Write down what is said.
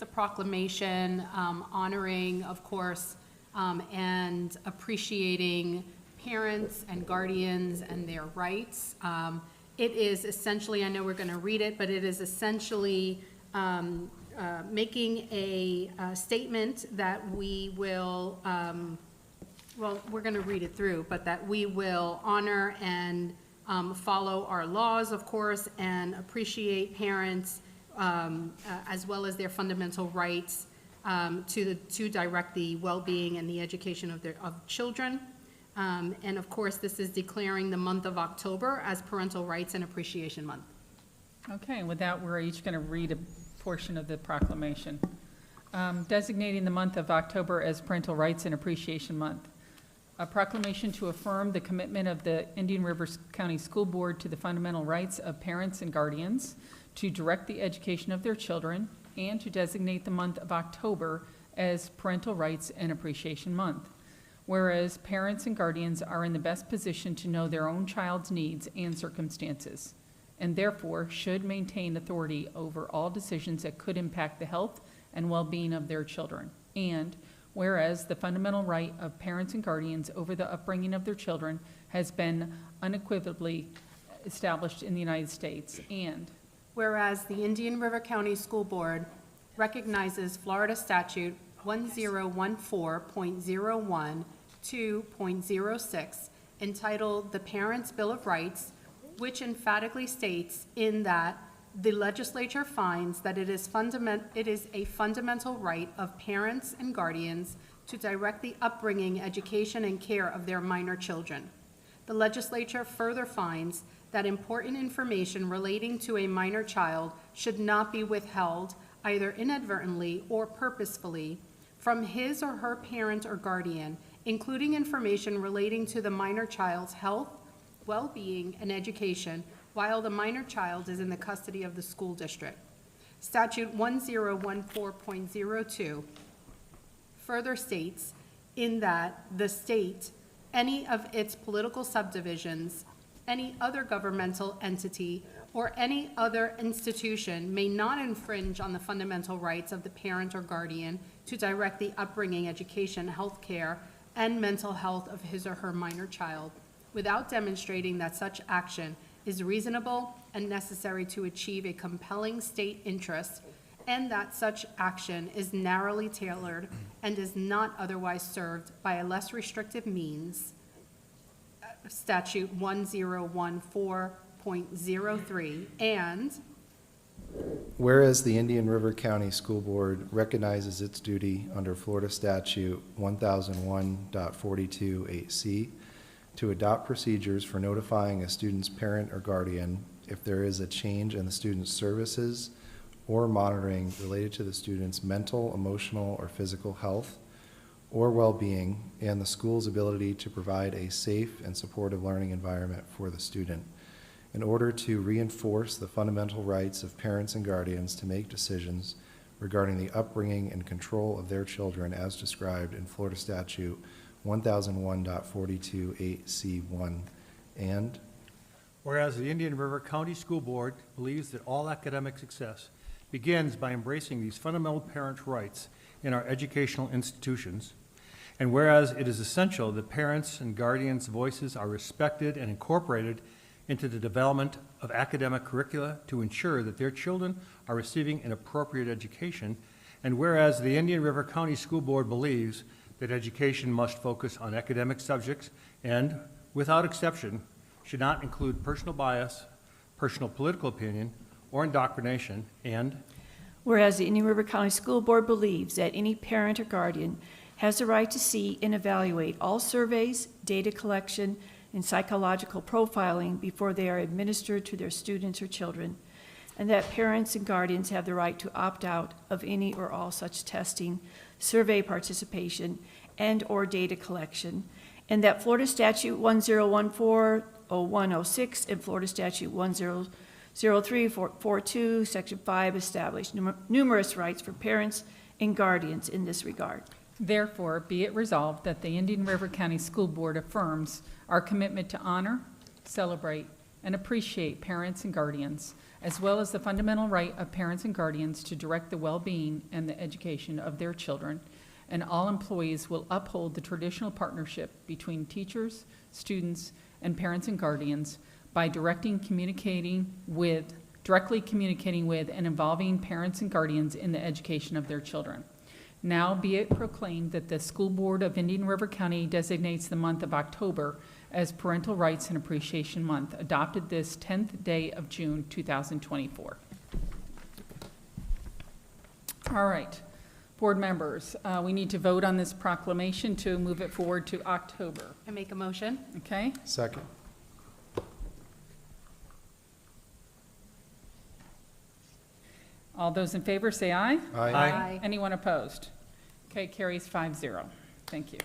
The proclamation honoring, of course, and appreciating parents and guardians and their rights. It is essentially, I know we're going to read it, but it is essentially making a statement that we will, well, we're going to read it through, but that we will honor and follow our laws, of course, and appreciate parents as well as their fundamental rights to direct the well-being and the education of children. And of course, this is declaring the month of October as Parental Rights and Appreciation Month. Okay, with that, we're each going to read a portion of the proclamation. Designating the month of October as Parental Rights and Appreciation Month. A proclamation to affirm the commitment of the Indian River County School Board to the fundamental rights of parents and guardians to direct the education of their children, and to designate the month of October as Parental Rights and Appreciation Month. Whereas parents and guardians are in the best position to know their own child's needs and circumstances, and therefore should maintain authority over all decisions that could impact the health and well-being of their children. And whereas the fundamental right of parents and guardians over the upbringing of their children has been unequivocally established in the United States. And whereas the Indian River County School Board recognizes Florida Statute 1014.01 entitled The Parents' Bill of Rights, which emphatically states in that the legislature finds that it is a fundamental right of parents and guardians to direct the upbringing, education, and care of their minor children. The legislature further finds that important information relating to a minor child should not be withheld, either inadvertently or purposefully, from his or her parent or guardian, including information relating to the minor child's health, well-being, and education while the minor child is in the custody of the school district. Statute 1014.02 further states in that the state, any of its political subdivisions, any other governmental entity, or any other institution may not infringe on the fundamental rights of the parent or guardian to direct the upbringing, education, health care, and mental health of his or her minor child without demonstrating that such action is reasonable and necessary to achieve a compelling state interest, and that such action is narrowly tailored and is not otherwise served by a less restrictive means. Statute 1014.03, and whereas the Indian River County School Board recognizes its duty under Florida Statute 1001.42(8)(c) to adopt procedures for notifying a student's parent or guardian if there is a change in the student's services or monitoring related to the student's mental, emotional, or physical health or well-being, and the school's ability to provide a safe and supportive learning environment for the student, in order to reinforce the fundamental rights of parents and guardians to make decisions regarding the upbringing and control of their children as described in Florida Statute 1001.42(8)(c)(1). And whereas the Indian River County School Board believes that all academic success begins by embracing these fundamental parent rights in our educational institutions, and whereas it is essential that parents and guardians' voices are respected and incorporated into the development of academic curricula to ensure that their children are receiving an appropriate education, and whereas the Indian River County School Board believes that education must focus on academic subjects and, without exception, should not include personal bias, personal political opinion, or indoctrination, and whereas the Indian River County School Board believes that any parent or guardian has the right to see and evaluate all surveys, data collection, and psychological profiling before they are administered to their students or children, and that parents and guardians have the right to opt out of any or all such testing, survey participation, and or data collection, and that Florida Statute 1014.0106 and Florida Statute 1003.42, Section 5 establish numerous rights for parents and guardians in this regard. therefore, be it resolved that the Indian River County School Board affirms our commitment to honor, celebrate, and appreciate parents and guardians, as well as the fundamental right of parents and guardians to direct the well-being and the education of their children, and all employees will uphold the traditional partnership between teachers, students, and parents and guardians by directly communicating with and involving parents and guardians in the education of their children. Now be it proclaimed that the School Board of Indian River County designates the month of October as Parental Rights and Appreciation Month, adopted this 10th day of June 2024. All right, board members, we need to vote on this proclamation to move it forward to October, I make a motion. okay? Second. All those in favor say aye. Aye. Anyone opposed? Okay, carries 5-0. Thank you.